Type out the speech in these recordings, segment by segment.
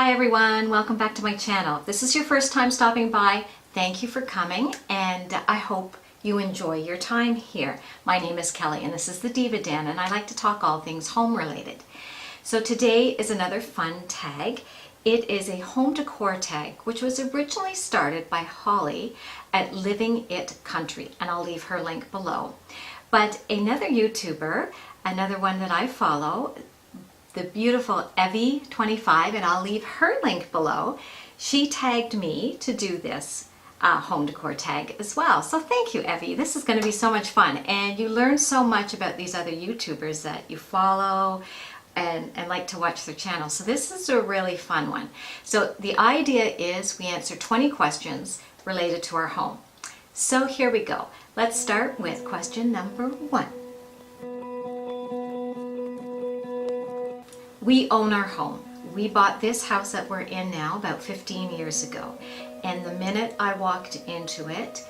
Hi everyone, welcome back to my channel. If this is your first time stopping by, thank you for coming and I hope you enjoy your time here. My name is Kelly and this is the Diva Den and I like to talk all things home related. So today is another fun tag. It is a home decor tag which was originally started by Holly at Living It Country, and I'll leave her link below. But another YouTuber, another one that I follow, the beautiful Evie 25, and I'll leave her link below, she tagged me to do this home decor tag as well. So thank you, Evie. This is going to be so much fun, and you learn so much about these other YouTubers that you follow and like to watch their channel. So this is a really fun one. So the idea is we answer 20 questions related to our home. So here we go. Let's start with question number 1. We own our home. We bought this house that we're in now about 15 years ago. And the minute I walked into it,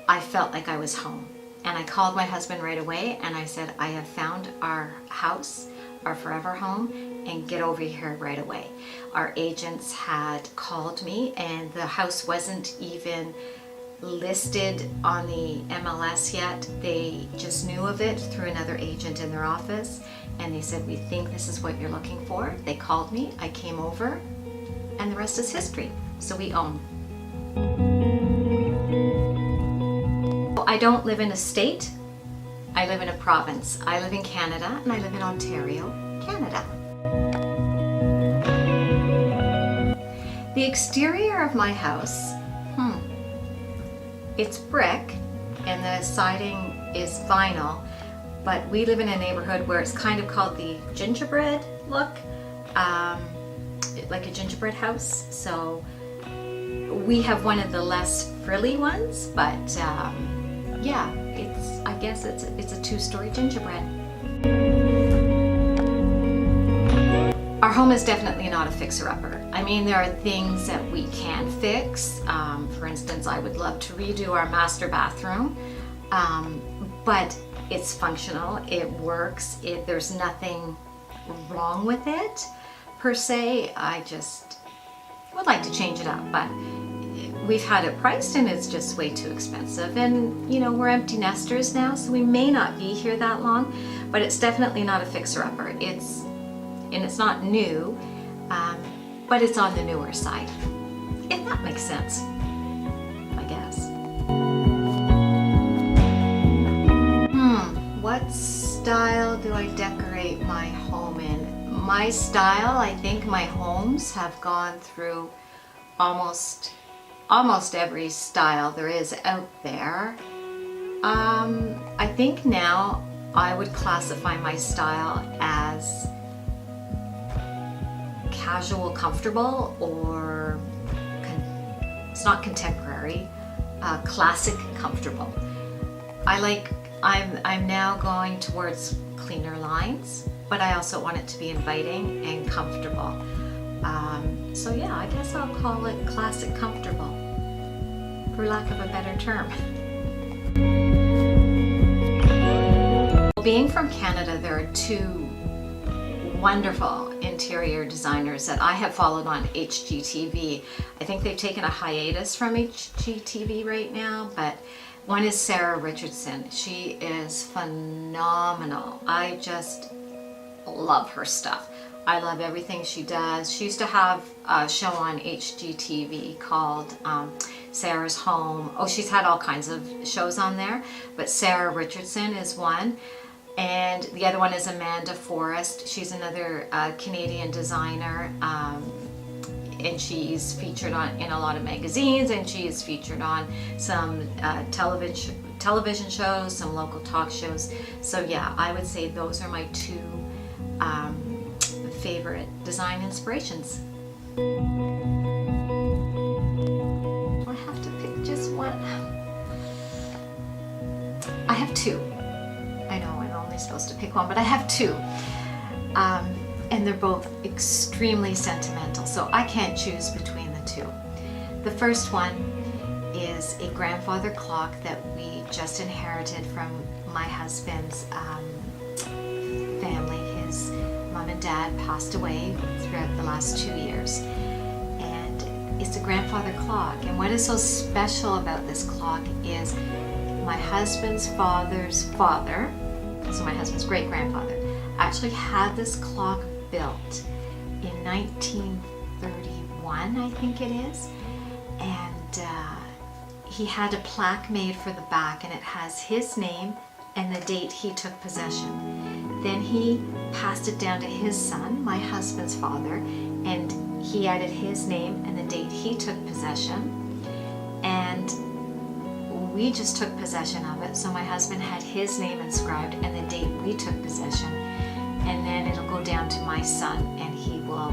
I felt like I was home. And I called my husband right away and I said, I have found our house, our forever home, and get over here right away. Our agents had called me and the house wasn't even listed on the MLS yet. They just knew of it through another agent in their office, and they said, we think this is what you're looking for. They called me, I came over, and the rest is history. So we own. I don't live in a state, I live in a province. I live in Canada and I live in Ontario, Canada. The exterior of my house, it's brick and the siding is vinyl, but we live in a neighborhood where it's kind of called the gingerbread look, like a gingerbread house. So we have one of the less frilly ones, but yeah, I guess it's a 2-story gingerbread. Our home is definitely not a fixer-upper. I mean, there are things that we can fix. For instance, I would love to redo our master bathroom, but it's functional, it works, there's nothing wrong with it per se. I just would like to change it up, but we've had it priced and it's just way too expensive. And you know, we're empty nesters now, so we may not be here that long, but it's definitely not a fixer-upper. It's not new, but it's on the newer side, if that makes sense, I guess. What style do I decorate my home in? My style, I think my homes have gone through almost every style there is out there. I think now I would classify my style as casual comfortable, or it's not contemporary, classic comfortable. I'm now going towards cleaner lines, but I also want it to be inviting and comfortable. So yeah, I guess I'll call it classic comfortable, for lack of a better term. Being from Canada, there are 2 wonderful interior designers that I have followed on HGTV. I think they've taken a hiatus from HGTV right now, but one is Sarah Richardson. She is phenomenal. I just love her stuff. I love everything she does. She used to have a show on HGTV called Sarah's Home. Oh, she's had all kinds of shows on there, but Sarah Richardson is one. And the other one is Amanda Forrest. She's another Canadian designer, and she's featured in a lot of magazines, and she is featured on some television shows, some local talk shows. So yeah, I would say those are my 2 favorite design inspirations. Do I have to pick just one? I have 2. I know I'm only supposed to pick one, but I have 2. And they're both extremely sentimental, so I can't choose between the 2. The first one is a grandfather clock that we just inherited from my husband's family. His mom and and Dad passed away throughout the last 2 years. And it's a grandfather clock. And what is so special about this clock is my husband's father's father, so my husband's great-grandfather, actually had this clock built in 1931, I think it is. And he had a plaque made for the back, and it has his name and the date he took possession. Then he passed it down to his son, my husband's father, and he added his name and the date he took possession. And we just took possession of it, so my husband had his name inscribed and the date we took possession. And then it'll go down to my son, and he will,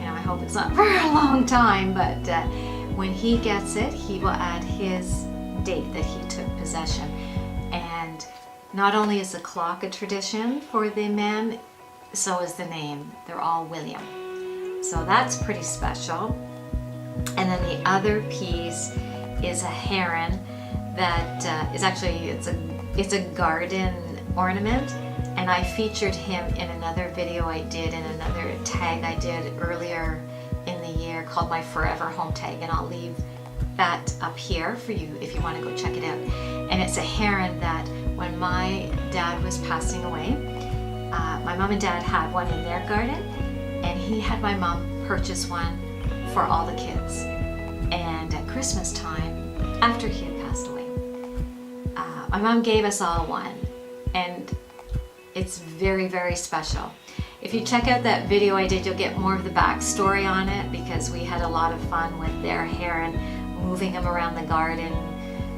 I hope it's not for a long time, but when he gets it, he will add his date that he took possession. And not only is the clock a tradition for the men, so is the name. They're all William. So that's pretty special. And then the other piece is a heron that is actually, it's a garden ornament. And I featured him in another video I did, in another tag I did earlier in the year called my Forever Home Tag, and I'll leave that up here for you if you want to go check it out. And it's a heron that when my dad was passing away, my mom and dad had one in their garden, and he had my mom purchase one for all the kids. And at Christmas time, after he had passed away, my mom gave us all one, and it's very, very special. If you check out that video I did, you'll get more of the backstory on it, because we had a lot of fun with their heron, moving them around the garden.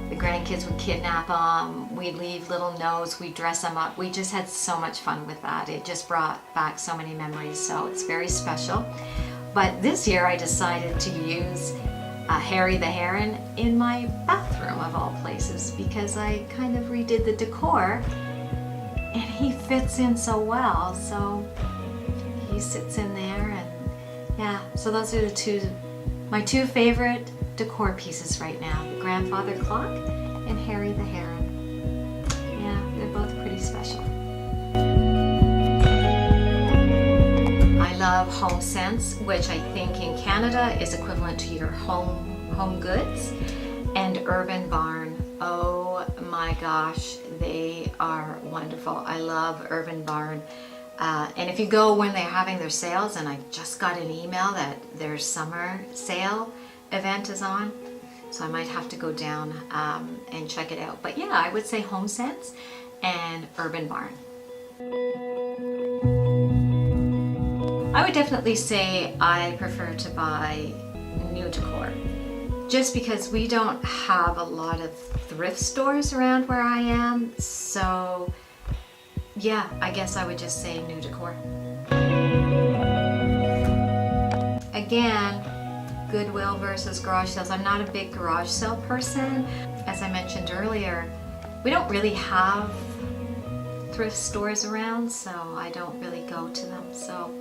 The grandkids would kidnap them, we'd leave little notes, we'd dress them up. We just had so much fun with that. It just brought back so many memories, so it's very special. But this year I decided to use Harry the Heron in my bathroom of all places, because I kind of redid the decor and he fits in so well. So he sits in there, and yeah, so those are my two favorite decor pieces right now, the grandfather clock and Harry the Heron. Yeah, they're both pretty special. I love HomeSense, which I think in Canada is equivalent to your Home Goods, and Urban Barn. Oh my gosh, they are wonderful. I love Urban Barn. And if you go when they're having their sales, and I just got an email that their summer sale event is on, so I might have to go down and check it out. But yeah, I would say HomeSense and Urban Barn. I would definitely say I prefer to buy new decor, just because we don't have a lot of thrift stores around where I am. So yeah, I guess I would just say new decor. Again, Goodwill versus garage sales. I'm not a big garage sale person. As I mentioned earlier, we don't really have thrift stores around, so I don't really go to them. So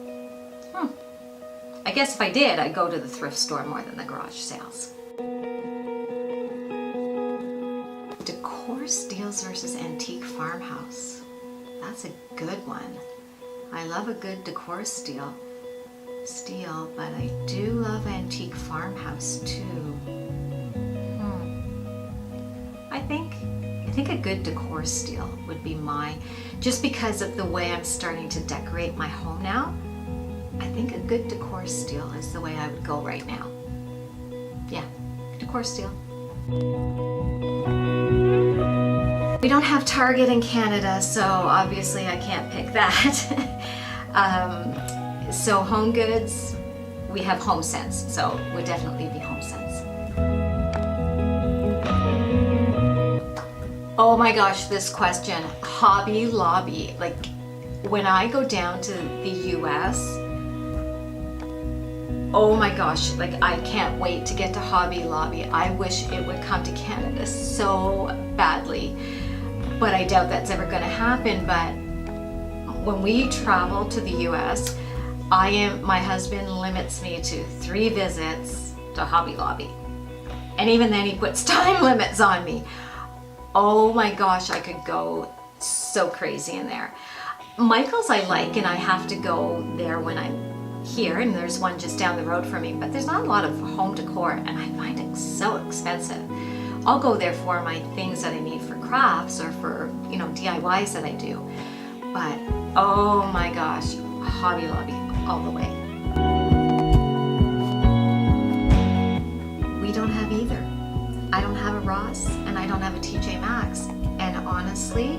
I guess if I did, I'd go to the thrift store more than the garage sales. Decor steals versus antique farmhouse. That's a good one. I love a good decor steal, but I do love antique farmhouse too. I think a good decor steal would be just because of the way I'm starting to decorate my home now. I think a good decor steal is the way I would go right now. Yeah, decor steal. We don't have Target in Canada, so obviously I can't pick that. So Home Goods, we have HomeSense, so it would definitely be HomeSense. Oh my gosh, this question, Hobby Lobby. Like, when I go down to the US, oh my gosh, like I can't wait to get to Hobby Lobby. I wish it would come to Canada so badly, but I doubt that's ever going to happen. But when we travel to the US, my husband limits me to 3 visits to Hobby Lobby. And even then he puts time limits on me. Oh my gosh, I could go so crazy in there. Michael's I like, and I have to go there when I'm here, and there's one just down the road from me, but there's not a lot of home decor, and I find it so expensive. I'll go there for my things that I need for crafts or for, you know, DIYs that I do. But oh my gosh, Hobby Lobby all the way. We don't have either. I don't have a Ross and I don't have a TJ Maxx. And honestly,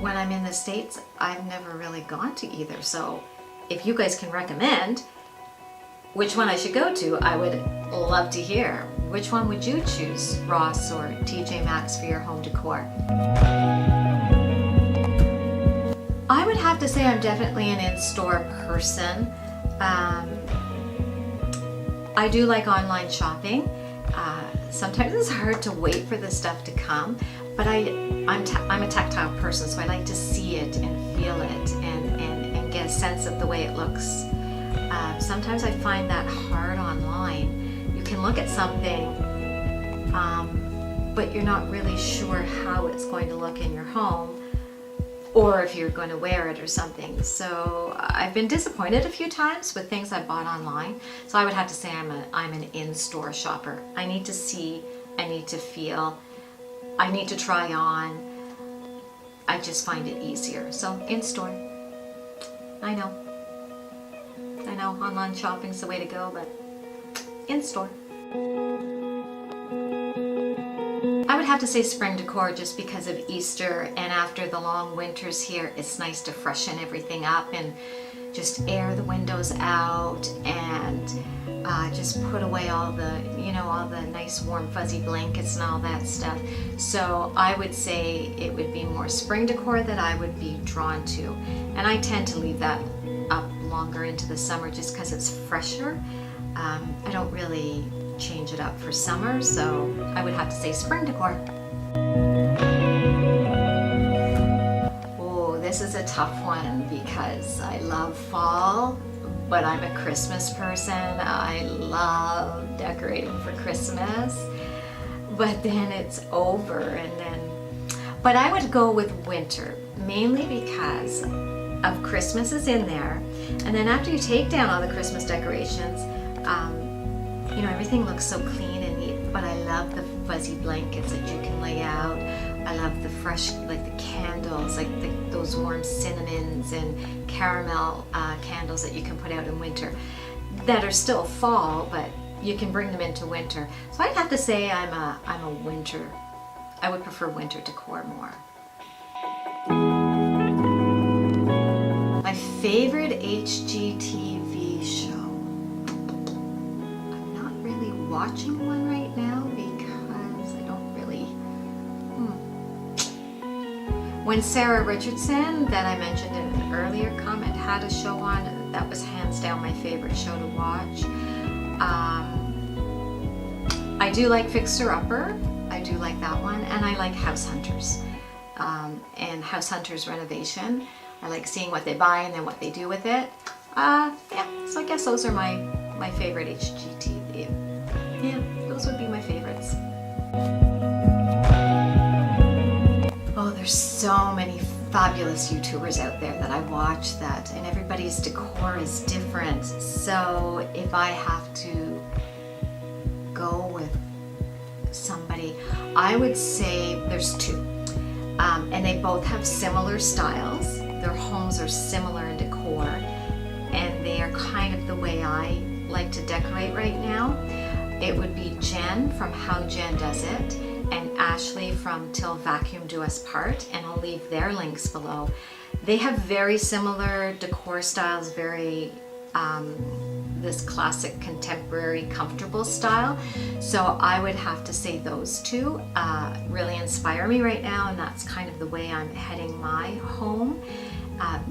when I'm in the States, I've never really gone to either. So if you guys can recommend which one I should go to, I would love to hear. Which one would you choose, Ross or TJ Maxx, for your home decor? I would have to say I'm definitely an in-store person. I do like online shopping. Sometimes it's hard to wait for the stuff to come, but I'm a tactile person, so I like to see it and feel it and get a sense of the way it looks. Sometimes I find that hard online. You can look at something, but you're not really sure how it's going to look in your home, or if you're going to wear it or something. So I've been disappointed a few times with things I bought online. So I would have to say I'm an in-store shopper. I need to see, I need to feel, I need to try on. I just find it easier. So in-store. I know online shopping's the way to go, but in-store. I would have to say spring decor, just because of Easter, and after the long winters here, it's nice to freshen everything up and just air the windows out and just put away all the, you know, all the nice warm fuzzy blankets and all that stuff. So I would say it would be more spring decor that I would be drawn to. And I tend to leave that up longer into the summer just because it's fresher. I don't really change it up for summer, so I would have to say spring decor. Oh, this is a tough one because I love fall, but I'm a Christmas person. I love decorating for Christmas, but then it's over, and then, but I would go with winter, mainly because of Christmas is in there, and then after you take down all the Christmas decorations, you know, everything looks so clean and neat, but I love the fuzzy blankets that you can lay out. I love the fresh, like the candles, like those warm cinnamons and caramel candles that you can put out in winter that are still fall, but you can bring them into winter. So I'd have to say I'm a winter. I would prefer winter decor more. My favorite HGTV show. I'm not really watching one right now because I don't really. When Sarah Richardson, that I mentioned in an earlier comment, had a show on, that was hands down my favorite show to watch. I do like Fixer Upper. I do like that one, and I like House Hunters and House Hunters renovation. I like seeing what they buy and then what they do with it. Yeah, so I guess those are my favorite HGTV. Yeah, those would be my favorites. Oh, there's so many fabulous YouTubers out there that I watch that, and everybody's decor is different. So if I have to go with somebody, I would say there's two. And they both have similar styles. Their homes are similar in decor, and they are kind of the way I like to decorate right now. It would be Jen from How Jen Does It and Ashley from Till Vacuum Do Us Part, and I'll leave their links below. They have very similar decor styles, very this classic contemporary comfortable style. So I would have to say those two really inspire me right now, and that's kind of the way I'm heading my home.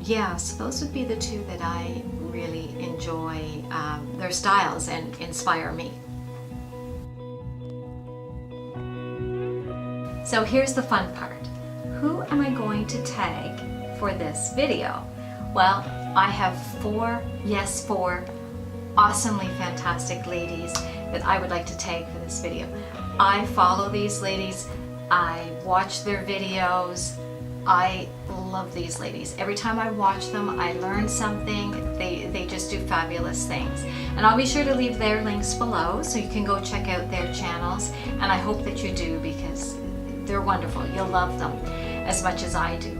Yeah, so those would be the two that I really enjoy their styles and inspire me. So here's the fun part. Who am I going to tag for this video? Well, I have four awesomely fantastic ladies that I would like to tag for this video. I follow these ladies, I watch their videos, I love these ladies. Every time I watch them, I learn something. They just do fabulous things. And I'll be sure to leave their links below so you can go check out their channels. And I hope that you do, because they're wonderful. You'll love them as much as I do.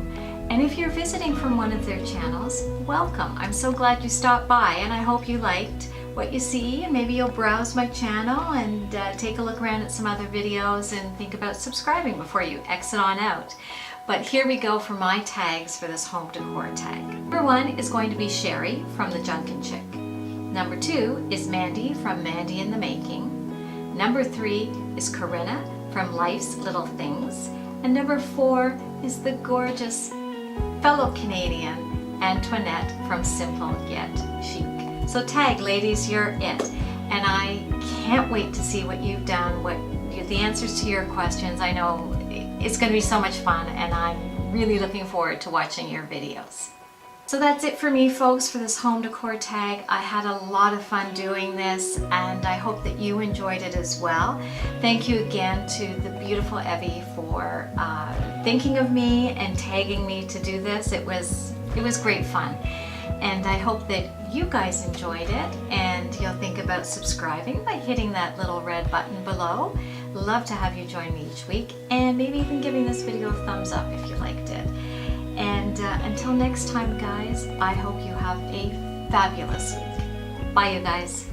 And if you're visiting from one of their channels, welcome. I'm so glad you stopped by, and I hope you liked what you see, and maybe you'll browse my channel and take a look around at some other videos and think about subscribing before you exit on out. But here we go for my tags for this home decor tag. Number 1 is going to be Sherry from the Junkin' Chick. Number 2 is Mandy from Mandy in the Making. Number 3 is Corinna from Life's Little Things. And number 4 is the gorgeous fellow Canadian Antoinette from Simple Yet Chic. So tag, ladies, you're it. And I can't wait to see what you've done, the answers to your questions. I know it's going to be so much fun, and I'm really looking forward to watching your videos. So that's it for me, folks, for this home decor tag. I had a lot of fun doing this, and I hope that you enjoyed it as well. Thank you again to the beautiful Evie for thinking of me and tagging me to do this. It was great fun, and I hope that you guys enjoyed it, and you'll think about subscribing by hitting that little red button below. Love to have you join me each week, and maybe even giving this video a thumbs up if you liked it. And until next time, guys, I hope you have a fabulous week. Bye, you guys.